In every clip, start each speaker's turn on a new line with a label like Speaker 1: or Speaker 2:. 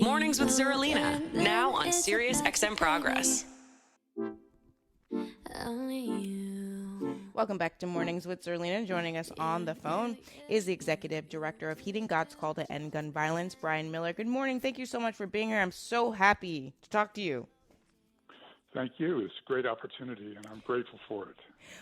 Speaker 1: Mornings with Zerlina, now on Sirius XM Progress.
Speaker 2: Welcome back to Mornings with Zerlina. Joining us on the phone is the Executive Director of Heeding God's Call to End Gun Violence, Bryan Miller. Good morning. Thank you so much for being here. I'm so happy to talk to you.
Speaker 3: Thank you. It's a great opportunity, and I'm grateful for it.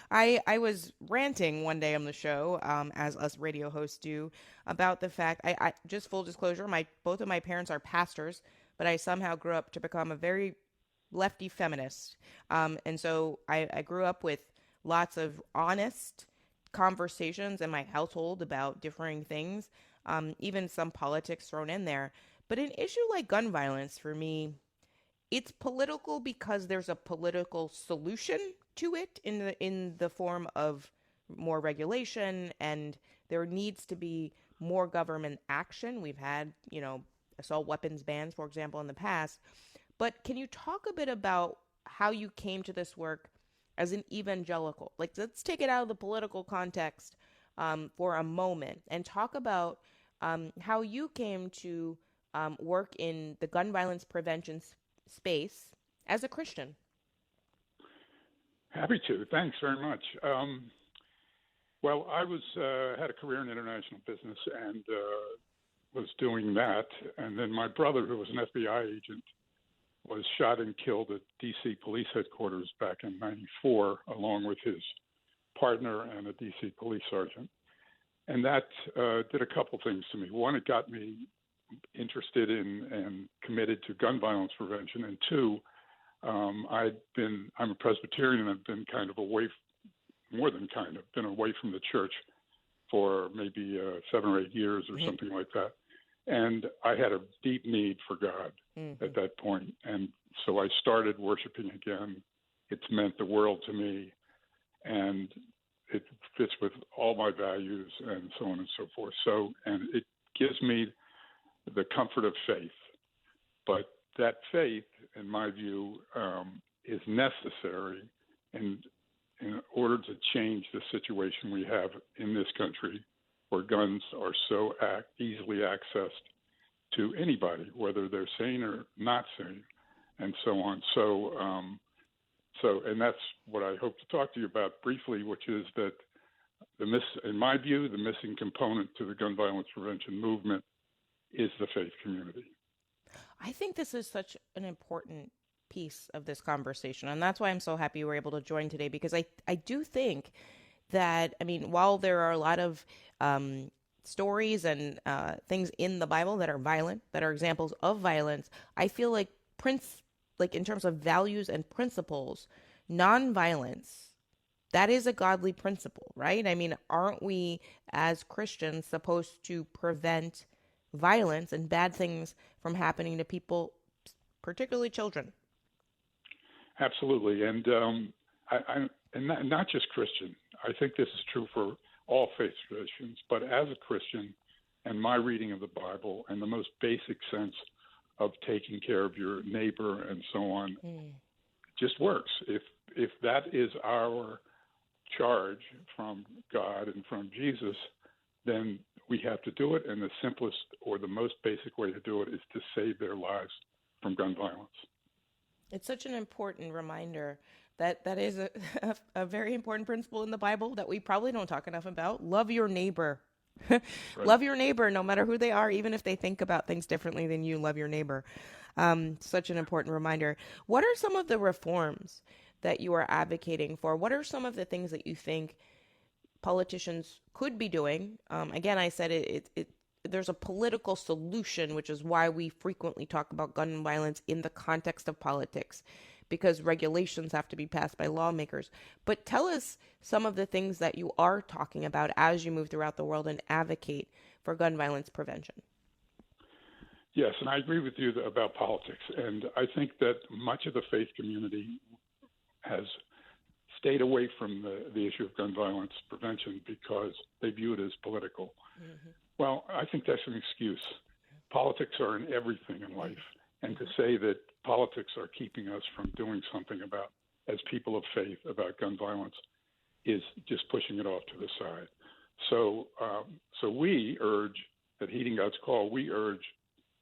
Speaker 2: I was ranting one day on the show, as us radio hosts do, about the fact, I just full disclosure, both of my parents are pastors, but I somehow grew up to become a very lefty feminist. And so I grew up with lots of honest conversations in my household about differing things, even some politics thrown in there. But an issue like gun violence, for me, it's political because there's a political solution to it in the form of more regulation, and there needs to be more government action. We've had, assault weapons bans, for example, in the past. But can you talk a bit about how you came to this work as an evangelical? Like, let's take it out of the political context for a moment and talk about how you came to work in the gun violence prevention space as a Christian.
Speaker 3: Happy to. Thanks very much. Well, I had a career in international business and was doing that. And then my brother, who was an FBI agent, was shot and killed at D.C. police headquarters back in '94, along with his partner and a D.C. police sergeant. And that did a couple things to me. One, it got me interested in and committed to gun violence prevention. And two, I'm a Presbyterian. I've been been away from the church for maybe 7 or 8 years or something like that. And I had a deep need for God at that point. And so I started worshiping again. It's meant the world to me. And it fits with all my values and so on and so forth. And it gives me the comfort of faith. But that faith, in my view, is necessary in order to change the situation we have in this country, where guns are so easily accessed to anybody, whether they're sane or not sane, and so on. And that's what I hope to talk to you about briefly, which is that in my view, the missing component to the gun violence prevention movement is the faith community.
Speaker 2: I think this is such an important piece of this conversation, and that's why I'm so happy you were able to join today, because I do think that, while there are a lot of stories and things in the Bible that are violent, that are examples of violence, I feel like in terms of values and principles, nonviolence, that is a godly principle, right? Aren't we as Christians supposed to prevent violence and bad things from happening to people, particularly children?
Speaker 3: Absolutely. And not just Christian. I think this is true for all faith traditions. But as a Christian, and my reading of the Bible and the most basic sense of taking care of your neighbor and so on just works. If that is our charge from God and from Jesus, then we have to do it. And the simplest or the most basic way to do it is to save their lives from gun violence.
Speaker 2: It's such an important reminder that is a very important principle in the Bible that we probably don't talk enough about. Love your neighbor. Right. Love your neighbor, no matter who they are, even if they think about things differently than you. Love your neighbor. Such an important reminder. What are some of the reforms that you are advocating for? What are some of the things that you think politicians could be doing? Again, I said there's a political solution, which is why we frequently talk about gun violence in the context of politics, because regulations have to be passed by lawmakers. But tell us some of the things that you are talking about as you move throughout the world and advocate for gun violence prevention.
Speaker 3: Yes, and I agree with you about politics. And I think that much of the faith community has stayed away from the issue of gun violence prevention because they view it as political. Mm-hmm. Well, I think that's an excuse. Politics are in everything in life. And to say that politics are keeping us from doing something about, as people of faith, about gun violence is just pushing it off to the side. So we urge, at Heeding God's Call, we urge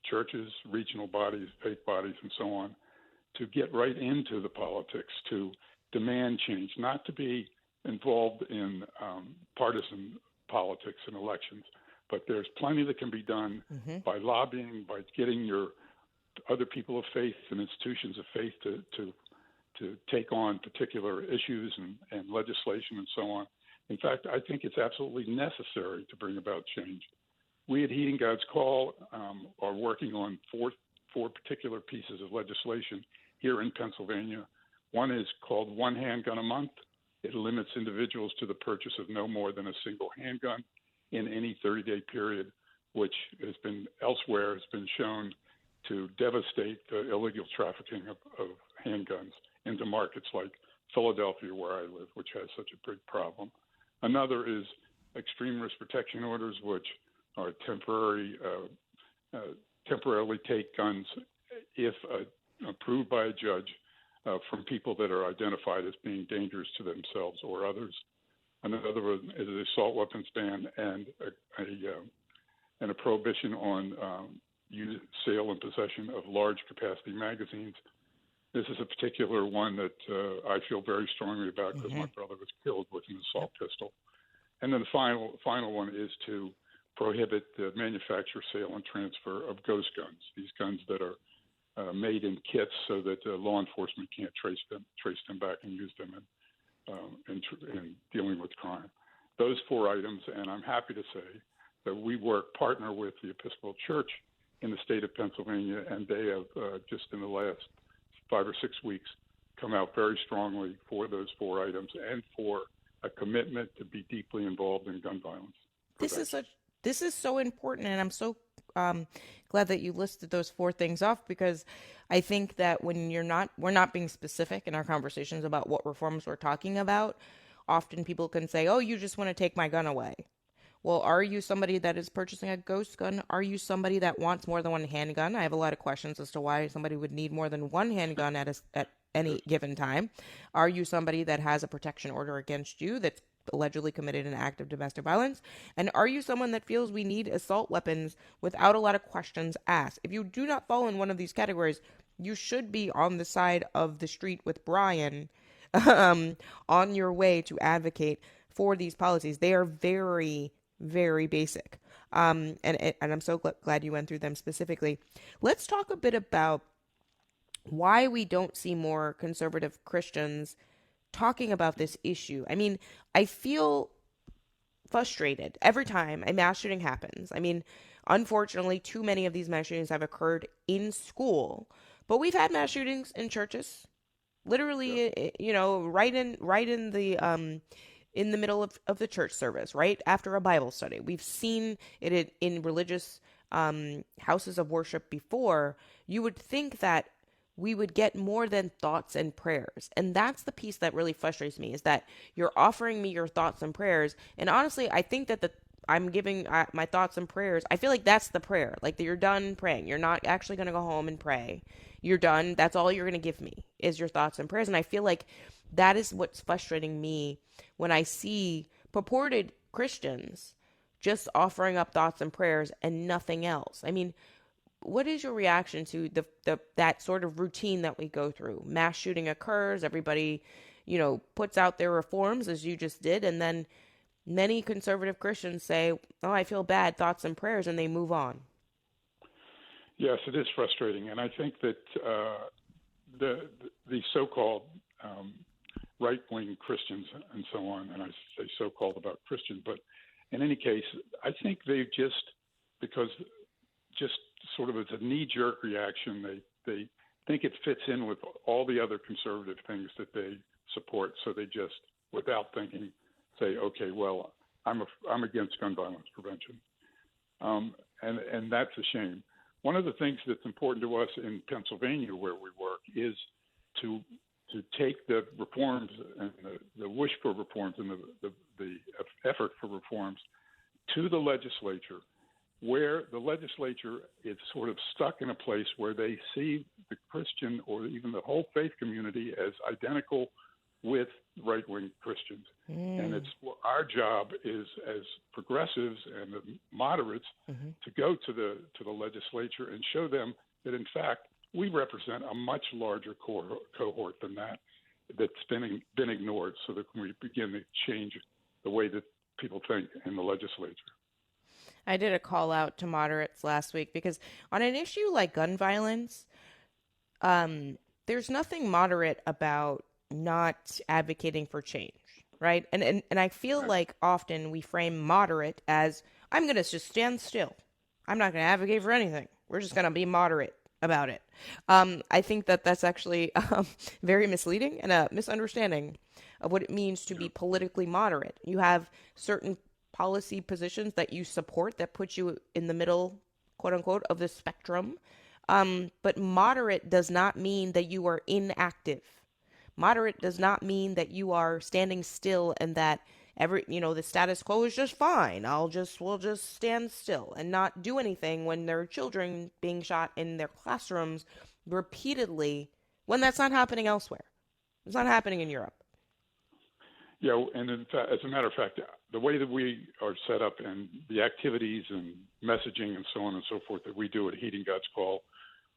Speaker 3: churches, regional bodies, faith bodies, and so on, to get right into the politics, to demand change, not to be involved in partisan politics and elections. But there's plenty that can be done by lobbying, by getting your other people of faith and institutions of faith to take on particular issues and legislation and so on. In fact, I think it's absolutely necessary to bring about change. We at Heeding God's Call are working on four particular pieces of legislation here in Pennsylvania. One is called One Handgun a Month. It limits individuals to the purchase of no more than a single handgun in any 30-day period, which has been shown to devastate the illegal trafficking of handguns into markets like Philadelphia, where I live, which has such a big problem. Another is extreme risk protection orders, which are temporarily take guns if approved by a judge from people that are identified as being dangerous to themselves or others. Another one is the assault weapons ban and a prohibition on sale and possession of large capacity magazines. This is a particular one that I feel very strongly about because my brother was killed with an assault pistol. And then the final one is to prohibit the manufacture, sale, and transfer of ghost guns, these guns that are made in kits so that law enforcement can't trace them back and use them in dealing with crime. Those four items, and I'm happy to say that we partner with the Episcopal Church in the state of Pennsylvania, and they have just in the last 5 or 6 weeks come out very strongly for those four items and for a commitment to be deeply involved in gun violence.
Speaker 2: This is so important, and I'm so glad that you listed those four things off, because I think that when we're not being specific in our conversations about what reforms we're talking about, often people can say, oh, you just want to take my gun away. Well, are you somebody that is purchasing a ghost gun? Are you somebody that wants more than one handgun? I have a lot of questions as to why somebody would need more than one handgun at any given time. Are you somebody that has a protection order against you that's allegedly committed an act of domestic violence? And are you someone that feels we need assault weapons without a lot of questions asked? If you do not fall in one of these categories, you should be on the side of the street with Bryan on your way to advocate for these policies. They are very, very basic. And I'm so glad you went through them specifically. Let's talk a bit about why we don't see more conservative Christians talking about this issue. I mean, I feel frustrated every time a mass shooting happens. I mean, unfortunately, too many of these mass shootings have occurred in school, but we've had mass shootings in churches, literally, right in the middle of the church service, right after a Bible study. We've seen it in religious houses of worship before. You would think that we would get more than thoughts and prayers. And that's the piece that really frustrates me, is that you're offering me your thoughts and prayers. And honestly, I think that I'm giving my thoughts and prayers. I feel like that's the prayer, like that you're done praying. You're not actually going to go home and pray. You're done. That's all you're going to give me is your thoughts and prayers. And I feel like that is what's frustrating me when I see purported Christians just offering up thoughts and prayers and nothing else. I mean, what is your reaction to that sort of routine that we go through? Mass shooting occurs, everybody, puts out their reforms as you just did, and then many conservative Christians say, oh, I feel bad, thoughts and prayers, and they move on.
Speaker 3: Yes, it is frustrating, and I think that the so-called right-wing Christians and so on, and I say so-called about Christian, but in any case, I think they've just sort of as a knee-jerk reaction, they think it fits in with all the other conservative things that they support. So they just, without thinking, say, okay, well, I'm against gun violence prevention. And that's a shame. One of the things that's important to us in Pennsylvania where we work is to take the reforms and the wish for reforms and the effort for reforms to the legislature, where the legislature is sort of stuck in a place where they see the Christian or even the whole faith community as identical with right-wing Christians. And it's our job is as progressives and the moderates to go to the legislature and show them that, in fact, we represent a much larger cohort than that's been ignored, so that we begin to change the way that people think in the legislature.
Speaker 2: I did a call out to moderates last week because on an issue like gun violence, there's nothing moderate about not advocating for change, right? And I feel like often we frame moderate as, I'm going to just stand still. I'm not going to advocate for anything. We're just going to be moderate about it. I think that that's actually very misleading and a misunderstanding of what it means to be politically moderate. You have certain policy positions that you support that put you in the middle, quote unquote, of the spectrum. But moderate does not mean that you are inactive. Moderate does not mean that you are standing still and that the status quo is just fine. We'll just stand still and not do anything when there are children being shot in their classrooms repeatedly when that's not happening elsewhere. It's not happening in Europe.
Speaker 3: Yeah, and in fact, as a matter of fact, the way that we are set up and the activities and messaging and so on and so forth that we do at Heeding God's Call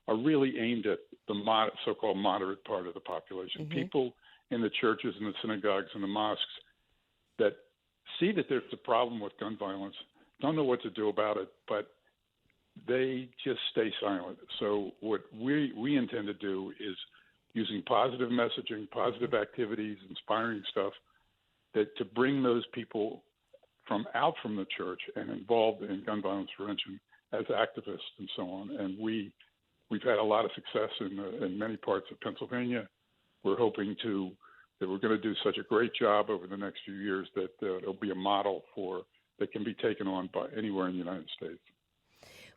Speaker 3: are really aimed at the so-called moderate part of the population. People in the churches and the synagogues and the mosques that see that there's a problem with gun violence, don't know what to do about it, but they just stay silent. So what we intend to do is using positive messaging, positive activities, inspiring stuff, that to bring those people out from the church and involved in gun violence prevention as activists and so on. And we've had a lot of success in many parts of Pennsylvania. We're hoping that we're going to do such a great job over the next few years that it'll be a model that can be taken on by anywhere in the United States.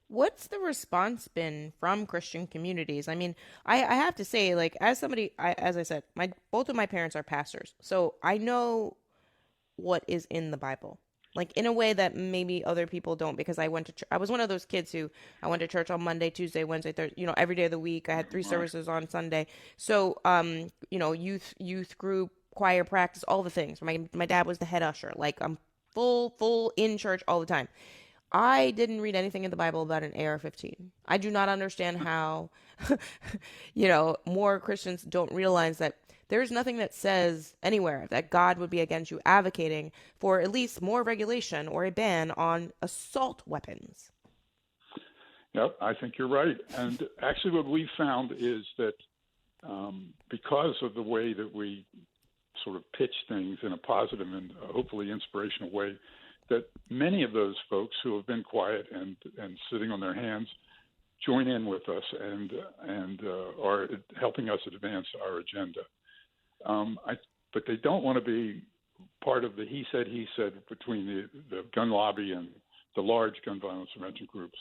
Speaker 2: What's the response been from Christian communities? I mean, I have to say, like, as somebody, as I said, both of my parents are pastors, so I know what is in the Bible, like in a way that maybe other people don't, because I went to I was one of those kids who I went to church on Monday, Tuesday, Wednesday, Thursday, every day of the week. I had 3 services on Sunday. So, youth group, choir practice, all the things. My dad was the head usher. Like, I'm full in church all the time. I didn't read anything in the Bible about an AR-15. I do not understand how, more Christians don't realize that there's nothing that says anywhere that God would be against you advocating for at least more regulation or a ban on assault weapons.
Speaker 3: Yep, I think you're right. And actually what we found is that because of the way that we sort of pitch things in a positive and hopefully inspirational way, that many of those folks who have been quiet and sitting on their hands join in with us and are helping us advance our agenda. But they don't want to be part of the he said between the gun lobby and the large gun violence prevention groups.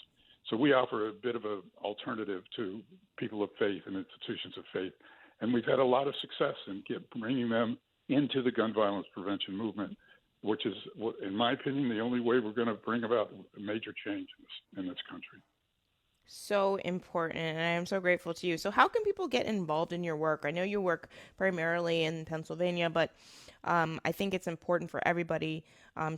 Speaker 3: So we offer a bit of an alternative to people of faith and institutions of faith. And we've had a lot of success in bringing them into the gun violence prevention movement, which is, in my opinion, the only way we're going to bring about a major change in this country.
Speaker 2: So important, and I am so grateful to you. So how can people get involved in your work? I know you work primarily in Pennsylvania, but I think it's important for everybody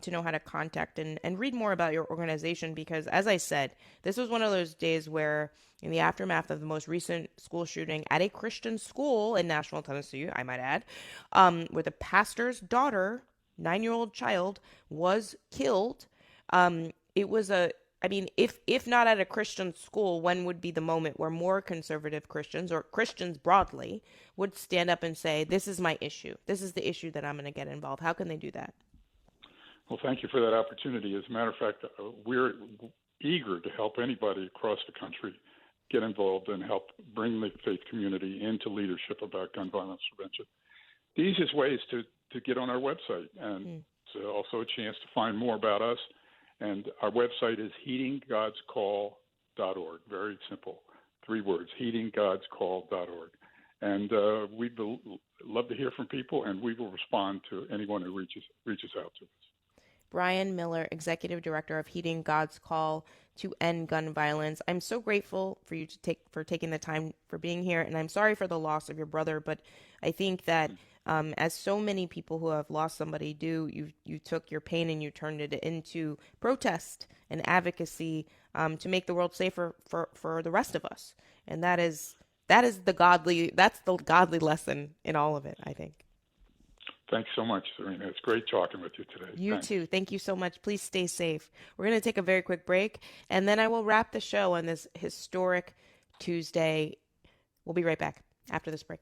Speaker 2: to know how to contact and read more about your organization, because, as I said, this was one of those days where, in the aftermath of the most recent school shooting at a Christian school in Nashville, Tennessee, I might add, where the pastor's daughter, 9-year-old child, was killed. It was if not at a Christian school, when would be the moment where more conservative Christians, or Christians broadly, would stand up and say, this is my issue. This is the issue that I'm going to get involved. How can they do that?
Speaker 3: Well, thank you for that opportunity. As a matter of fact, we're eager to help anybody across the country get involved and help bring the faith community into leadership about gun violence prevention. The easiest way is to get on our website, and it's also a chance to find more about us. And our website is heedinggodscall.org. Very simple. 3 words, heedinggodscall.org. And we'd love to hear from people, and we will respond to anyone who reaches out to us.
Speaker 2: Bryan Miller, Executive Director of Heeding God's Call to End Gun Violence. I'm so grateful for you for taking the time for being here, and I'm sorry for the loss of your brother, but I think that as so many people who have lost somebody do. You took your pain and you turned it into protest and advocacy to make the world safer for the rest of us. And that's the godly lesson in all of it, I think.
Speaker 3: Thanks so much, Zerlina. It's great talking with you today.
Speaker 2: You
Speaker 3: Thanks.
Speaker 2: too. Thank you so much. Please stay safe. We're going to take a very quick break, and then I will wrap the show on this historic Tuesday. We'll be right back after this break.